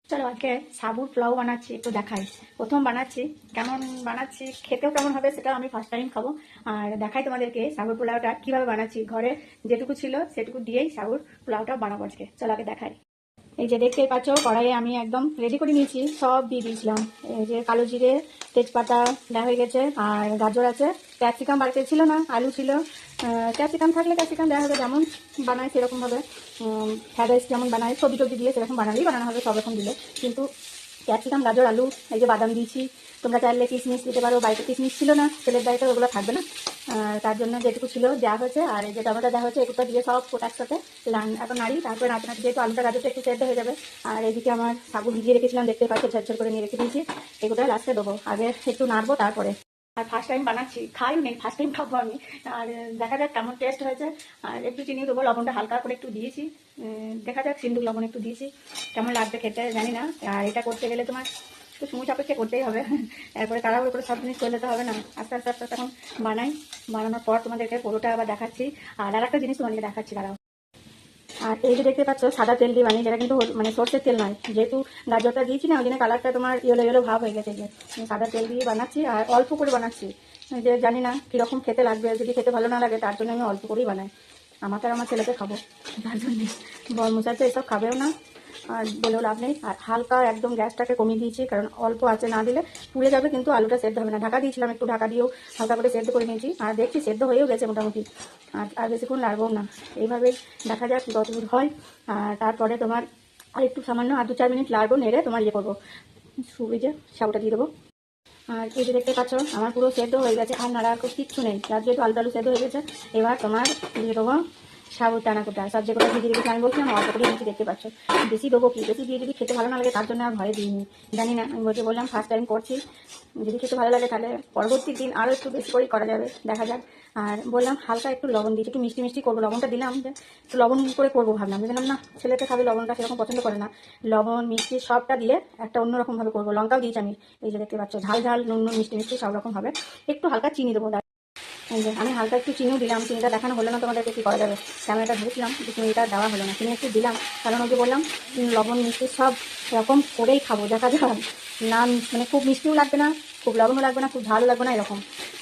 চলো আজকে সাবুর পোলাও বানাচ্ছি, একটু দেখাই। প্রথম বানাচ্ছি, কেমন বানাচ্ছি, খেতেও কেমন হবে সেটা আমি ফার্স্ট টাইম খাবো। আর দেখাই তোমাদেরকে সাবুর পোলাওটা কিভাবে বানাচ্ছি। ঘরে যেটুকু ছিল সেটুকু দিয়েই সাবুর পোলাওটা বানাবো আজকে। চলো আগে দেখাই। এই যে দেখতেই পাচ্ছ, কড়াইয়ে আমি একদম রেডি করে নিয়েছি, সব দিয়ে দিয়েছিলাম। এই যে কালো জিরে, তেজপাতা দেওয়া হয়ে গেছে, আর গাজর আছে, ক্যাপসিকাম বাড়িতে ছিল না, আলু ছিল। ক্যাপসিকাম থাকলে ক্যাপসিকাম দেওয়া হবে, যেমন বানায় সেরকমভাবে। ফ্রাইড রাইস যেমন বানায় সবজি টবজি দিয়ে সেরকম বানালেই বানানো হবে, সব রকম দিলে। কিন্তু ক্যাপসিকাম, গাজর, আলু, এই যে বাদাম দিয়েছি। তোমরা চাইলে কিশমিশ দিতে পারো, বাড়িতে কিশমিশ ছিল না, ছেলের বাড়িতে ওগুলো থাকবে না। তার জন্য যেটুকু ছিল দেওয়া হয়েছে। আর এই যে টমেটো দেওয়া হয়েছে, এগুলো দিয়ে সব কোটা একসাথে এখন নাড়ি, তারপরে নাড়তে নাড়তে যেহেতু আলুটা গাজরটা একটু সেদ্ধ হয়ে যাবে। আর এইদিকে আমার সাবু ভিজিয়ে রেখেছিলাম, দেখতে পাচ্ছি ঝরঝর করে নিয়ে রেখে দিয়েছি। এগুলো লাস্টে দেবো, আগে একটু নাড়বো তারপরে। আর ফার্স্ট টাইম বানাচ্ছি, খাইও নেই, ফার্স্ট টাইম খাবো আমি। আর দেখা যাক কেমন টেস্ট হয়েছে। আর একটু চিনি দেবো, লবণটা হালকা করে একটু দিয়েছি। দেখা যাক, সিন্দুক লবণ একটু দিয়েছি, কেমন লাগবে খেতে জানি না। আর এটা করতে গেলে তোমার একটু সময় সাপেক্ষে করতেই হবে। এরপরে তাড়াহুড়ো করে সব জিনিস করলে তো হবে না, আস্তে আস্তে আস্তে এখন বানাই। বানানোর পর তোমাদেরকে পুরোটা আবার দেখাচ্ছি। আর একটা জিনিস তোমাদেরকে দেখাচ্ছি, দাঁড়াও। আর এই যে দেখতে পাচ্ছ, সাদা তেল দিয়ে বানিয়ে, যেটা কিন্তু মানে সর্ষের তেল নয়, যেহেতু গাজরটা দিয়েছি না, ওই জন্য কালারটা তোমার ইয়েলো ইয়েলো ভাব হয়ে গেছে। যে সাদা তেল দিয়ে বানাচ্ছি, আর অল্প করে বানাচ্ছি। যে জানি না কীরকম খেতে লাগবে, যদি খেতে ভালো না লাগে তার জন্য আমি অল্প করেই বানাই। আমাকে আর আমার ছেলেকে খাবো, তার জন্যে। মশাই তো এসব খাবেও না, আর বলেও লাভ নেই। আর হালকা একদম গ্যাসটাকে কমিয়ে দিয়েছি, কারণ অল্প আছে, না দিলে পুড়ে যাবে, কিন্তু আলুটা সেদ্ধ হবে না। ঢাকা দিয়েছিলাম, একটু ঢাকা দিয়েও হালকা করে সেদ্ধ করে নিয়েছি। আর দেখছি সেদ্ধ হয়েও গেছে মোটামুটি। আর বেশিক্ষণ লাগবেও না, এইভাবেই দেখা যাক যতদূর হয়। আর তারপরে তোমার আর একটু সামান্য আর 2-4 মিনিট লাগবো, নেড়ে তোমার ইয়ে করবো, এই যে সাবুটা দিয়ে দেবো। আর এই যে দেখতে পাচ্ছ, আমার পুরো সেদ্ধ হয়ে গেছে, আর নাড়া আর কিচ্ছু নেই, আর যেহেতু আলু টালু সেদ্ধ হয়ে গেছে। এবার তোমার দিয়ে দেবো সাবুদানা কোটা, সব যেগুলো ভিজিয়ে রেখেছি আমি বলছিলাম, অল্প করে নিচে দেখতে পাচ্ছ। বেশি দেবো কি, বেশি দিয়ে যদি খেতে ভালো না লাগে তার জন্য আর ভয়ে দিইনি, জানি না, আমি বললাম ফার্স্ট টাইম করছি, যদি খেতে ভালো লাগে তাহলে পরবর্তী দিন আরও একটু বেশি করেই করা যাবে, দেখা যাক। আর বললাম হালকা একটু লবণ দিয়েছি, একটু মিষ্টি মিষ্টি করবো, লবণটা দিলাম যে একটু লবণ করে করবো ভাবলাম, বুঝলাম না ছেলেতে খাবে লবণটা সেরকম পছন্দ করে না। লবণ মিষ্টি সবটা দিয়ে একটা অন্যরকমভাবে করবো। লঙ্কাও দিয়েছি আমি, এই যে দেখতে পাচ্ছ, ঝাল ঝাল, নুন নুন, মিষ্টি মিষ্টি সব রকম হবে। একটু হালকা চিনি দেবো, এই যে আমি হালকা একটু চিনিও দিলাম। চিনিটা দেখানো হলো না তোমাদেরকে, কী করা যাবে, ক্যামেরাটা ধরেছিলাম কিন্তু চিনিটা দেওয়া হলো না, চিনি একটু দিলাম। কারণ ওই যে বললাম লবণ মিষ্টি সব রকম করেই খাবো, দেখা যাক। না মানে খুব মিষ্টিও লাগবে না, খুব লবণও লাগবে না, খুব ঝালও লাগবে না, এরকম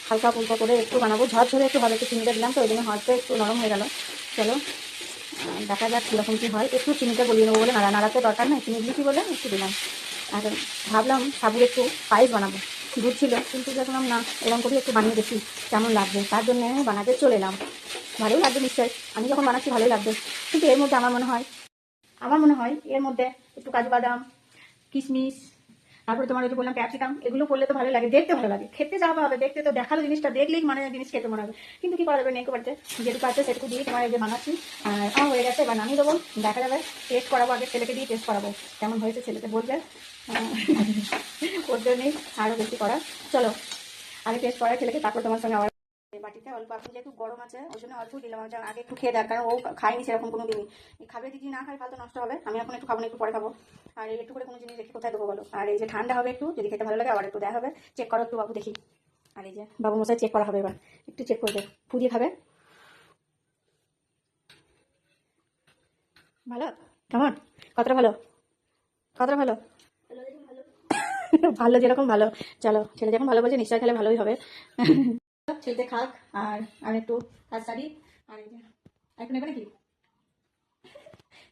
হালকা ফুলকা করে একটু বানাবো। ঝরঝরে একটু হবে, একটু চিনিটা দিলাম তো ওই জন্য হয়তো একটু নরম হয়ে গেল। চলো দেখা যাক কীরকম কী হয়। একটু চিনিটা গলিয়ে নেবো বলে, নাড়াতে দরকার নেই, চিনি দিয়েছি বলে একটু দিলাম। আর ভাবলাম সাবুর একটু পায়েস বানাবো, দুধ ছিল কিন্তু দেখলাম না, এরকম করে একটু বানিয়ে দেখি কেমন লাগবে, তার জন্য বানাতে চলে এলাম। ভালোই লাগবে নিশ্চয়ই, আমি যখন বানাচ্ছি ভালোই লাগবে। কিন্তু এর মধ্যে আমার মনে হয় এর মধ্যে একটু কাজু বাদাম, কিশমিশ, তারপরে তোমার ওই যে বললাম ক্যাপসিকাম, এগুলো করলে তো ভালো লাগে, দেখতে ভালো লাগে, খেতে যা হবে, দেখতে তো দেখালো জিনিসটা দেখলেই মানে জিনিস খেতে মনে হবে। কিন্তু কি করা যাবে, নেই করতে, যেটুকু আছে সেটুকু দিয়ে তোমার এই যে বানাচ্ছি। আর আমার হয়ে গেছে, এবার নামিয়ে দেবো, দেখা যাবে। টেস্ট করাবো, আগে ছেলেকে দিয়ে টেস্ট করাবো কেমন হয়েছে, ছেলেকে বলবে। করতে নেই আরও বেশি করা। চলো আগে টেস্ট করাই ছেলেকে, তারপর তোমার সঙ্গে আবার। বাটিতে অল্প, এখন যেহেতু গরম আছে ওই জন্য অল্প দিলাম। আগে একটু খেয়ে দেখ, কারণ ও খায়নি সেরকম কোনো দিনই। খাবে দিদি, না খাই ফালতু নষ্ট হবে, আমি এখন একটু খাবো না, একটু পরে খাবো। আর একটু করে কোনো জিনিস রেখে কোথায় দেবো বলো। আর এই যে ঠান্ডা হবে একটু, যদি খেতে ভালো লাগে আবার একটু দেওয়া হবে। চেক করো একটু বাবু, দেখি। আর এই যে বাবু মশাই চেক করা হবে, এবার একটু চেক করবে, ফুদিয়ে খাবে। ভালো কেমন, কতটা ভালো, কতটা ভালো? ভালো যেরকম ভালো। চলো ছেলে যখন ভালো বলছে নিশ্চয়ই খেলে ভালোই হবে। ছেলেতে খাক, আর আমি একটু কাজ সারি। আর এই যে একটু নেবে নাকি?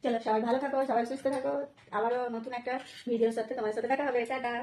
চলো সবাই ভালো থাকো, সবাই সুস্থ থাকো। আবারও নতুন একটা ভিডিওর সাথে তোমার সাথে দেখা হবে, টাটা।